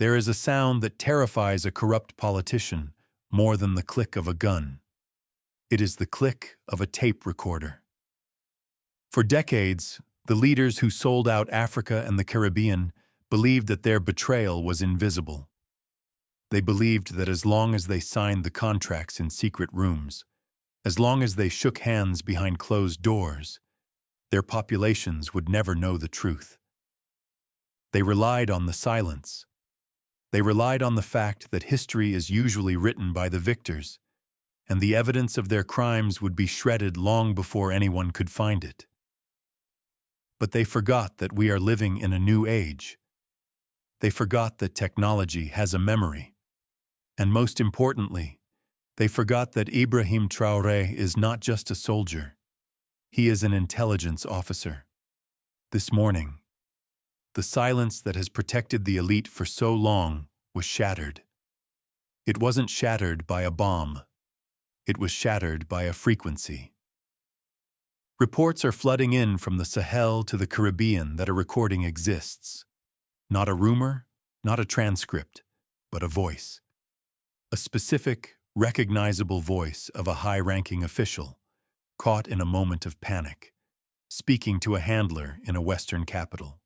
There is a sound that terrifies a corrupt politician more than the click of a gun. It is the click of a tape recorder. For decades, the leaders who sold out Africa and the Caribbean believed that their betrayal was invisible. They believed that as long as they signed the contracts in secret rooms, as long as they shook hands behind closed doors, their populations would never know the truth. They relied on the silence. They relied on the fact that history is usually written by the victors, and the evidence of their crimes would be shredded long before anyone could find it. But they forgot that we are living in a new age. They forgot that technology has a memory. And most importantly, they forgot that Ibrahim Traoré is not just a soldier. He is an intelligence officer. This morning, the silence that has protected the elite for so long was shattered. It wasn't shattered by a bomb. It was shattered by a frequency. Reports are flooding in from the Sahel to the Caribbean that a recording exists. Not a rumor, not a transcript, but a voice. A specific, recognizable voice of a high-ranking official, caught in a moment of panic, speaking to a handler in a Western capital.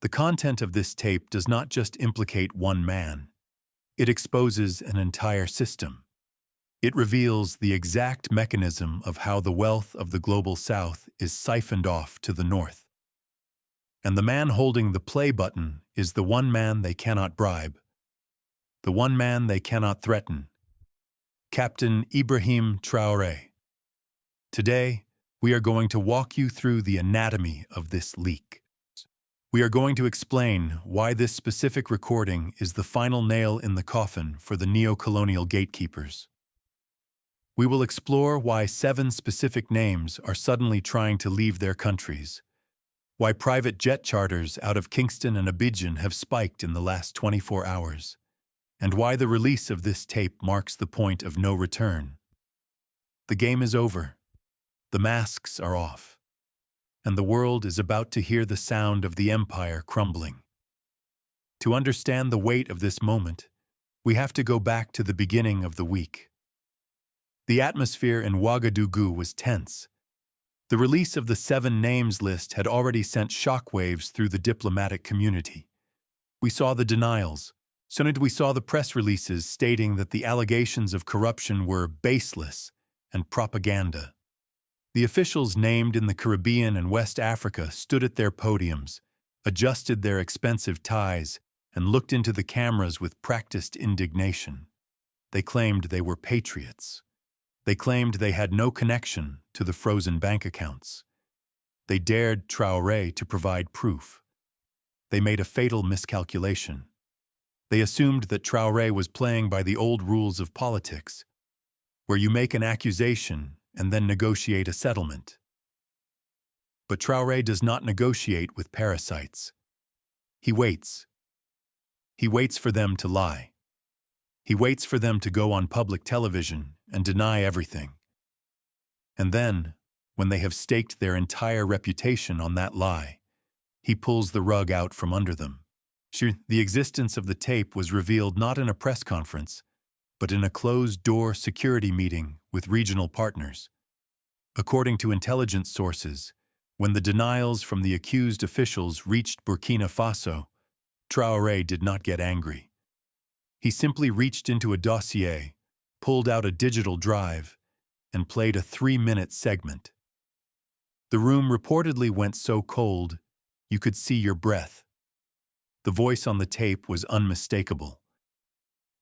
The content of this tape does not just implicate one man. It exposes an entire system. It reveals the exact mechanism of how the wealth of the global South is siphoned off to the North. And the man holding the play button is the one man they cannot bribe, the one man they cannot threaten, Captain Ibrahim Traoré. Today, we are going to walk you through the anatomy of this leak. We are going to explain why this specific recording is the final nail in the coffin for the neo-colonial gatekeepers. We will explore why 7 specific names are suddenly trying to leave their countries, why private jet charters out of Kingston and Abidjan have spiked in the last 24 hours, and why the release of this tape marks the point of no return. The game is over. The masks are off. And the world is about to hear the sound of the empire crumbling. To understand the weight of this moment, we have to go back to the beginning of the week. The atmosphere in Ouagadougou was tense. The release of the 7 names list had already sent shockwaves through the diplomatic community. We saw the denials. So we saw the press releases stating that the allegations of corruption were baseless and propaganda. The officials named in the Caribbean and West Africa stood at their podiums, adjusted their expensive ties, and looked into the cameras with practiced indignation. They claimed they were patriots. They claimed they had no connection to the frozen bank accounts. They dared Traoré to provide proof. They made a fatal miscalculation. They assumed that Traoré was playing by the old rules of politics, where you make an accusation and then negotiate a settlement. But Traoré does not negotiate with parasites. He waits. He waits for them to lie. He waits for them to go on public television and deny everything. And then, when they have staked their entire reputation on that lie, he pulls the rug out from under them. The existence of the tape was revealed not in a press conference, but in a closed-door security meeting with regional partners. According to intelligence sources, when the denials from the accused officials reached Burkina Faso, Traoré did not get angry. He simply reached into a dossier, pulled out a digital drive, and played a 3-minute segment. The room reportedly went so cold, you could see your breath. The voice on the tape was unmistakable.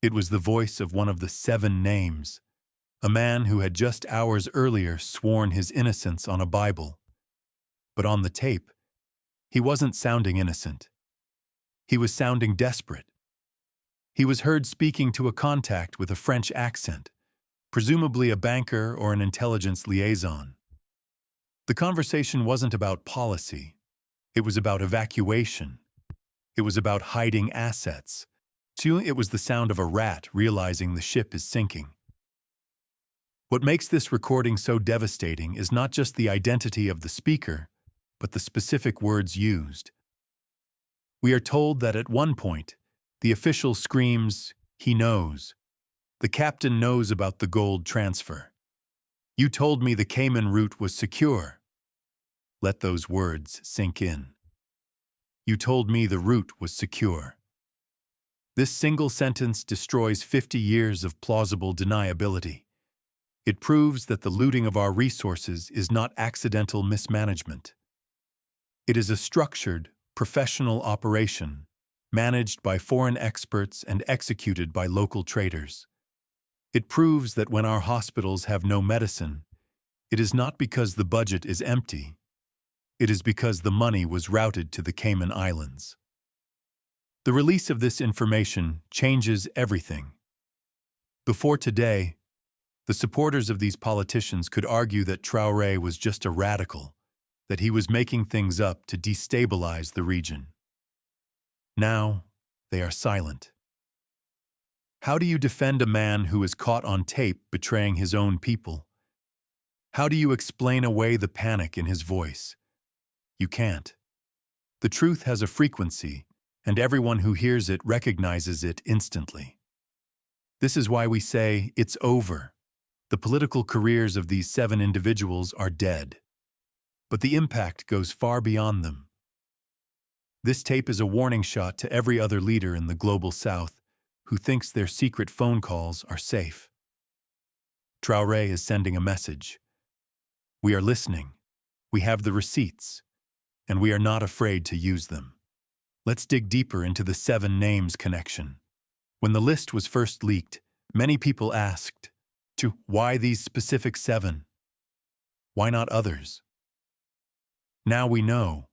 It was the voice of one of the 7 names, a man who had just hours earlier sworn his innocence on a Bible. But on the tape, he wasn't sounding innocent. He was sounding desperate. He was heard speaking to a contact with a French accent, presumably a banker or an intelligence liaison. The conversation wasn't about policy. It was about evacuation. It was about hiding assets. It was the sound of a rat realizing the ship is sinking. What makes this recording so devastating is not just the identity of the speaker, but the specific words used. We are told that at one point, the official screams, "He knows. The captain knows about the gold transfer. You told me the Cayman route was secure." Let those words sink in. You told me the route was secure. This single sentence destroys 50 years of plausible deniability. It proves that the looting of our resources is not accidental mismanagement. It is a structured, professional operation, managed by foreign experts and executed by local traders. It proves that when our hospitals have no medicine, it is not because the budget is empty. It is because the money was routed to the Cayman Islands. The release of this information changes everything. Before today, the supporters of these politicians could argue that Traoré was just a radical, that he was making things up to destabilize the region. Now, they are silent. How do you defend a man who is caught on tape betraying his own people? How do you explain away the panic in his voice? You can't. The truth has a frequency, and everyone who hears it recognizes it instantly. This is why we say, it's over. The political careers of these 7 individuals are dead. But the impact goes far beyond them. This tape is a warning shot to every other leader in the global South who thinks their secret phone calls are safe. Traoré is sending a message. We are listening. We have the receipts. And we are not afraid to use them. Let's dig deeper into the 7 names connection. When the list was first leaked, many people asked, why these specific 7? Why not others? Now we know.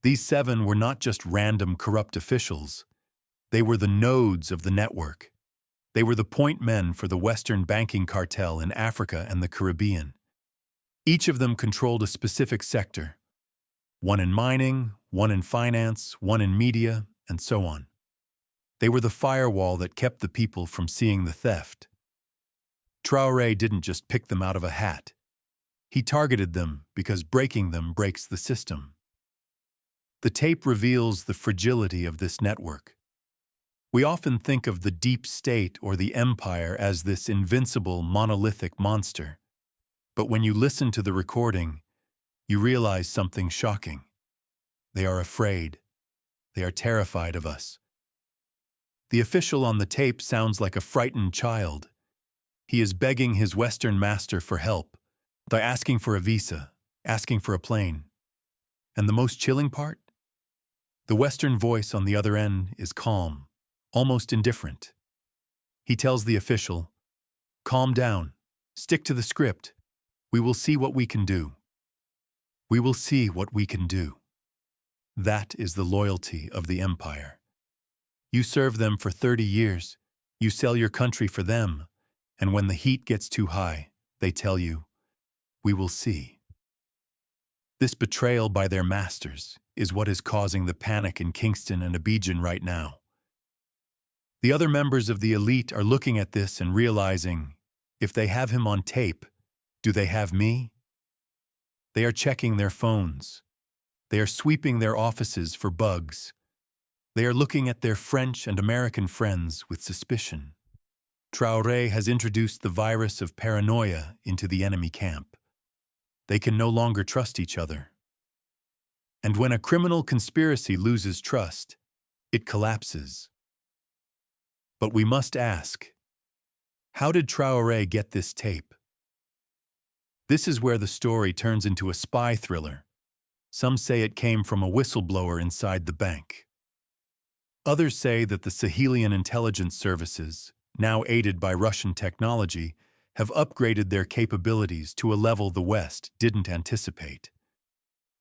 These 7 were not just random corrupt officials. They were the nodes of the network. They were the point men for the Western banking cartel in Africa and the Caribbean. Each of them controlled a specific sector. One in mining, one in finance, one in media, and so on. They were the firewall that kept the people from seeing the theft. Traoré didn't just pick them out of a hat. He targeted them because breaking them breaks the system. The tape reveals the fragility of this network. We often think of the deep state or the empire as this invincible, monolithic monster. But when you listen to the recording, you realize something shocking. They are afraid. They are terrified of us. The official on the tape sounds like a frightened child. He is begging his Western master for help, by asking for a visa, asking for a plane. And the most chilling part? The Western voice on the other end is calm, almost indifferent. He tells the official, "Calm down, stick to the script. We will see what we can do. We will see what we can do." That is the loyalty of the empire. You serve them for 30 years, you sell your country for them, and when the heat gets too high, they tell you, "We will see." This betrayal by their masters is what is causing the panic in Kingston and Abidjan right now. The other members of the elite are looking at this and realizing, if they have him on tape, do they have me? They are checking their phones. They are sweeping their offices for bugs. They are looking at their French and American friends with suspicion. Traoré has introduced the virus of paranoia into the enemy camp. They can no longer trust each other. And when a criminal conspiracy loses trust, it collapses. But we must ask, how did Traoré get this tape? This is where the story turns into a spy thriller. Some say it came from a whistleblower inside the bank. Others say that the Sahelian intelligence services, now aided by Russian technology, have upgraded their capabilities to a level the West didn't anticipate.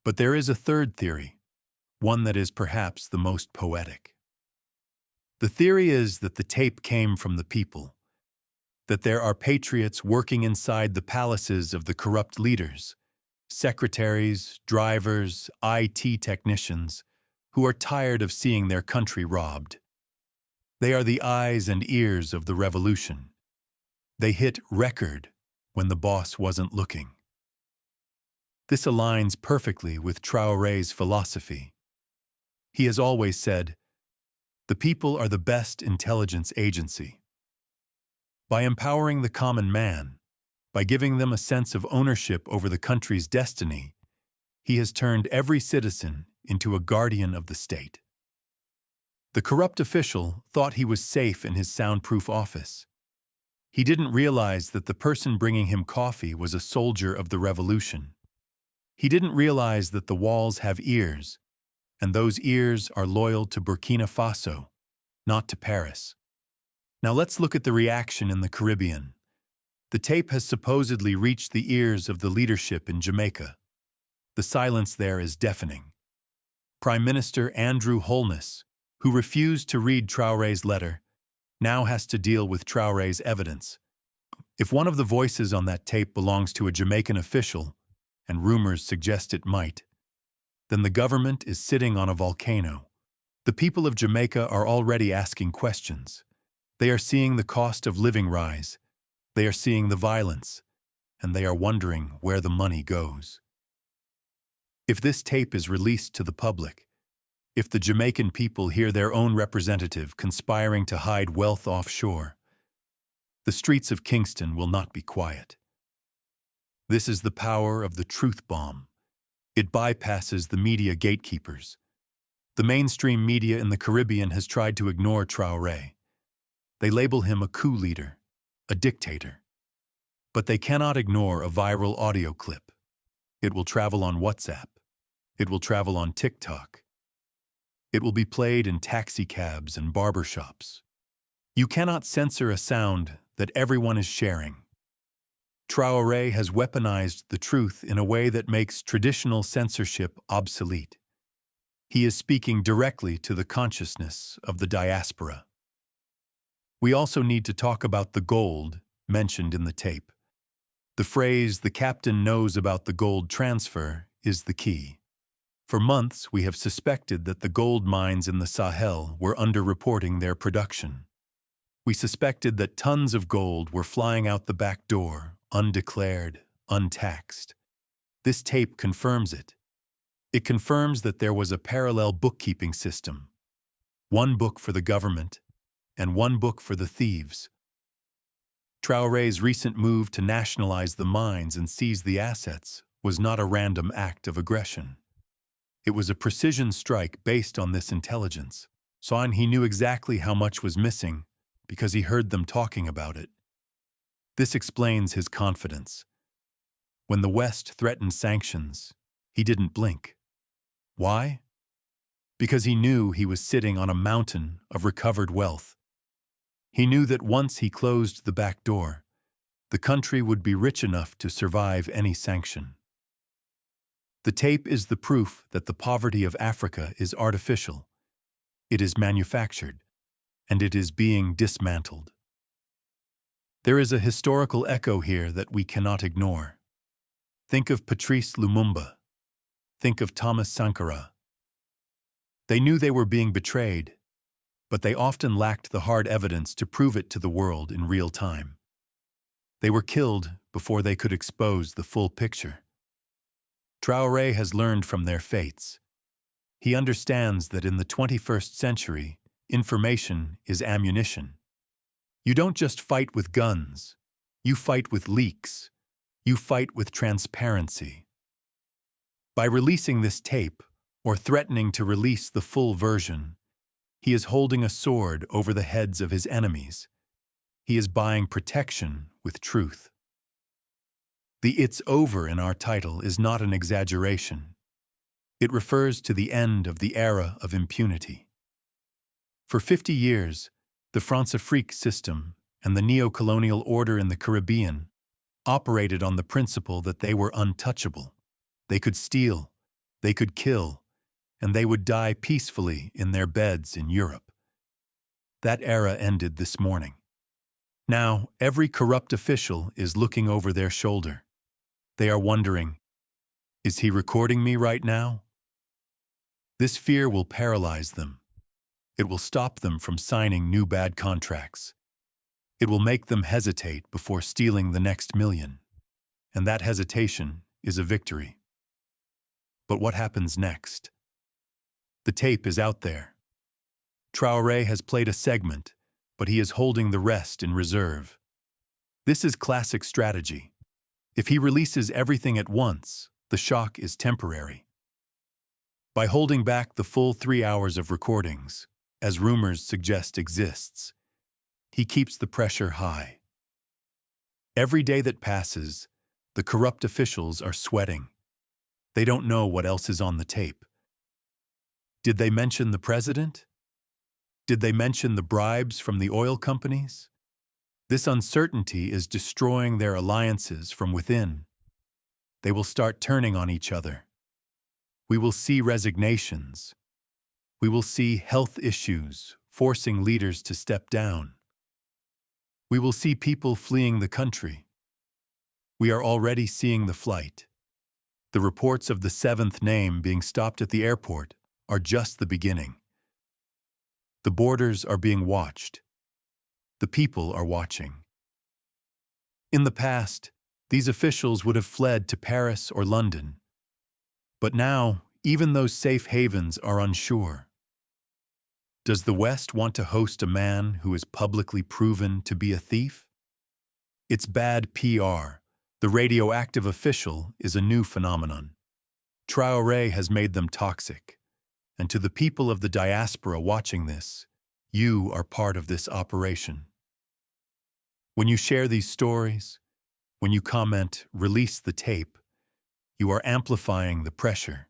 But there is a third theory, one that is perhaps the most poetic. The theory is that the tape came from the people, that there are patriots working inside the palaces of the corrupt leaders, secretaries, drivers, IT technicians, who are tired of seeing their country robbed. They are the eyes and ears of the revolution. They hit record when the boss wasn't looking. This aligns perfectly with Traoré's philosophy. He has always said, "The people are the best intelligence agency." By empowering the common man, by giving them a sense of ownership over the country's destiny, he has turned every citizen into a guardian of the state. The corrupt official thought he was safe in his soundproof office. He didn't realize that the person bringing him coffee was a soldier of the revolution. He didn't realize that the walls have ears, and those ears are loyal to Burkina Faso, not to Paris. Now let's look at the reaction in the Caribbean. The tape has supposedly reached the ears of the leadership in Jamaica. The silence there is deafening. Prime Minister Andrew Holness, who refused to read Traoré's letter, now has to deal with Traoré's evidence. If one of the voices on that tape belongs to a Jamaican official, and rumors suggest it might, then the government is sitting on a volcano. The people of Jamaica are already asking questions. They are seeing the cost of living rise. They are seeing the violence, and they are wondering where the money goes. If this tape is released to the public, if the Jamaican people hear their own representative conspiring to hide wealth offshore, the streets of Kingston will not be quiet. This is the power of the truth bomb. It bypasses the media gatekeepers. The mainstream media in the Caribbean has tried to ignore Traoré. They label him a coup leader, a dictator. But they cannot ignore a viral audio clip. It will travel on WhatsApp. It will travel on TikTok. It will be played in taxicabs and barbershops. You cannot censor a sound that everyone is sharing. Traoré has weaponized the truth in a way that makes traditional censorship obsolete. He is speaking directly to the consciousness of the diaspora. We also need to talk about the gold mentioned in the tape. The phrase, "the captain knows about the gold transfer," is the key. For months, we have suspected that the gold mines in the Sahel were underreporting their production. We suspected that tons of gold were flying out the back door, undeclared, untaxed. This tape confirms it. It confirms that there was a parallel bookkeeping system. One book for the government, and one book for the thieves. Traoré's recent move to nationalize the mines and seize the assets was not a random act of aggression. It was a precision strike based on this intelligence. So he knew exactly how much was missing because he heard them talking about it. This explains his confidence. When the West threatened sanctions, he didn't blink. Why? Because he knew he was sitting on a mountain of recovered wealth. He knew that once he closed the back door, the country would be rich enough to survive any sanction. The tape is the proof that the poverty of Africa is artificial. It is manufactured, and it is being dismantled. There is a historical echo here that we cannot ignore. Think of Patrice Lumumba. Think of Thomas Sankara. They knew they were being betrayed, but they often lacked the hard evidence to prove it to the world in real time. They were killed before they could expose the full picture. Traoré has learned from their fates. He understands that in the 21st century, information is ammunition. You don't just fight with guns. You fight with leaks. You fight with transparency. By releasing this tape, or threatening to release the full version, he is holding a sword over the heads of his enemies. He is buying protection with truth. The "it's over" in our title is not an exaggeration. It refers to the end of the era of impunity. For 50 years, the France-Afrique system and the neo-colonial order in the Caribbean operated on the principle that they were untouchable. They could steal, they could kill, and they would die peacefully in their beds in Europe. That era ended this morning. Now, every corrupt official is looking over their shoulder. They are wondering, is he recording me right now? This fear will paralyze them. It will stop them from signing new bad contracts. It will make them hesitate before stealing the next million. And that hesitation is a victory. But what happens next? The tape is out there. Traoré has played a segment, but he is holding the rest in reserve. This is classic strategy. If he releases everything at once, the shock is temporary. By holding back the full 3 hours of recordings, as rumors suggest exists, he keeps the pressure high. Every day that passes, the corrupt officials are sweating. They don't know what else is on the tape. Did they mention the president? Did they mention the bribes from the oil companies? This uncertainty is destroying their alliances from within. They will start turning on each other. We will see resignations. We will see health issues forcing leaders to step down. We will see people fleeing the country. We are already seeing the flight. The reports of the seventh name being stopped at the airport are just the beginning. The borders are being watched. The people are watching. In the past, these officials would have fled to Paris or London. But now, even those safe havens are unsure. Does the West want to host a man who is publicly proven to be a thief? It's bad PR. The radioactive official is a new phenomenon. Traoré has made them toxic. And to the people of the diaspora watching this, you are part of this operation. When you share these stories, when you comment, "Release the tape," you are amplifying the pressure.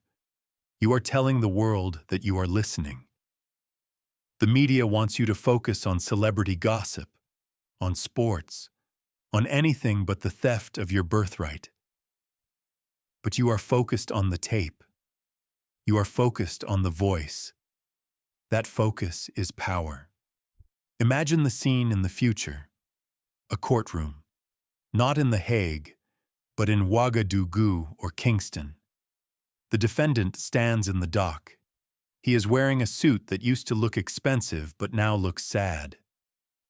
You are telling the world that you are listening. The media wants you to focus on celebrity gossip, on sports, on anything but the theft of your birthright. But you are focused on the tape. You are focused on the voice. That focus is power. Imagine the scene in the future. A courtroom. Not in The Hague, but in Ouagadougou or Kingston. The defendant stands in the dock. He is wearing a suit that used to look expensive but now looks sad.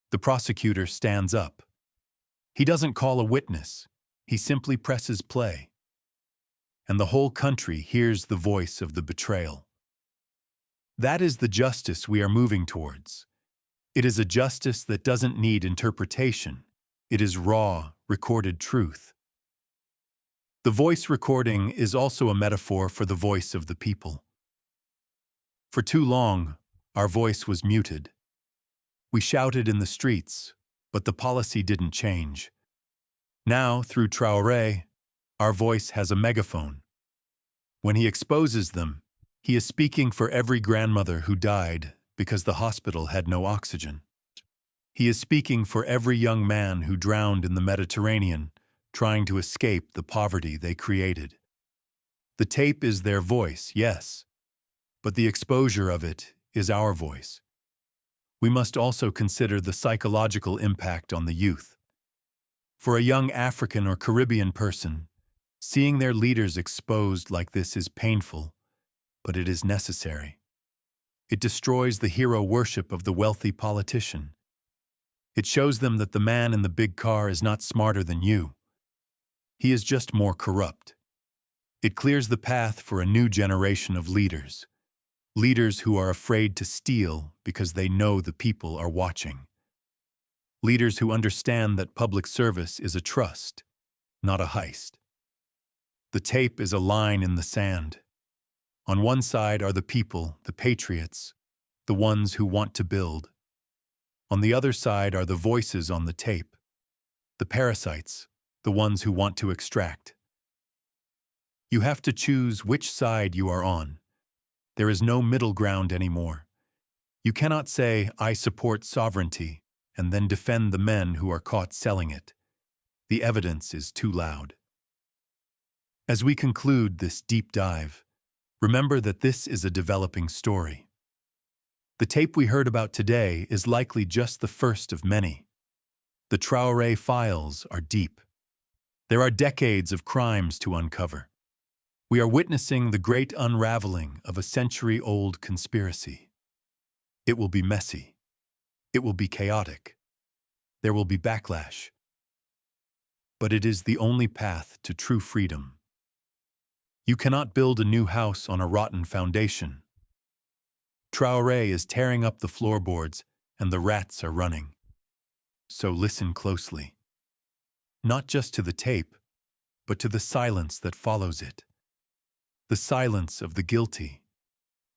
The prosecutor stands up. He doesn't call a witness. He simply presses play. And the whole country hears the voice of the betrayal. That is the justice we are moving towards. It is a justice that doesn't need interpretation. It is raw, recorded truth. The voice recording is also a metaphor for the voice of the people. For too long, our voice was muted. We shouted in the streets, but the policy didn't change. Now, through Traoré, our voice has a megaphone. When he exposes them, he is speaking for every grandmother who died because the hospital had no oxygen. He is speaking for every young man who drowned in the Mediterranean, trying to escape the poverty they created. The tape is their voice, yes, but the exposure of it is our voice. We must also consider the psychological impact on the youth. For a young African or Caribbean person, seeing their leaders exposed like this is painful, but it is necessary. It destroys the hero worship of the wealthy politician. It shows them that the man in the big car is not smarter than you. He is just more corrupt. It clears the path for a new generation of leaders. Leaders who are afraid to steal because they know the people are watching. Leaders who understand that public service is a trust, not a heist. The tape is a line in the sand. On one side are the people, the patriots, the ones who want to build. On the other side are the voices on the tape, the parasites, the ones who want to extract. You have to choose which side you are on. There is no middle ground anymore. You cannot say, "I support sovereignty," and then defend the men who are caught selling it. The evidence is too loud. As we conclude this deep dive, remember that this is a developing story. The tape we heard about today is likely just the first of many. The Traoré files are deep. There are decades of crimes to uncover. We are witnessing the great unraveling of a century-old conspiracy. It will be messy. It will be chaotic. There will be backlash. But it is the only path to true freedom. You cannot build a new house on a rotten foundation. Traoré is tearing up the floorboards and the rats are running. So listen closely. Not just to the tape, but to the silence that follows it. The silence of the guilty,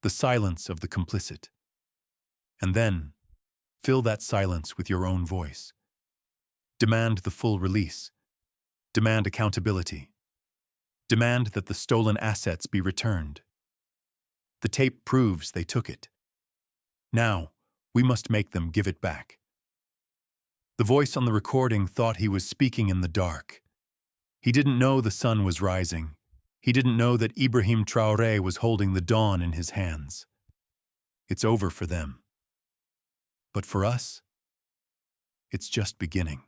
the silence of the complicit. And then, fill that silence with your own voice. Demand the full release. Demand accountability. Demand that the stolen assets be returned. The tape proves they took it. Now, we must make them give it back. The voice on the recording thought he was speaking in the dark. He didn't know the sun was rising. He didn't know that Ibrahim Traoré was holding the dawn in his hands. It's over for them. But for us, it's just beginning.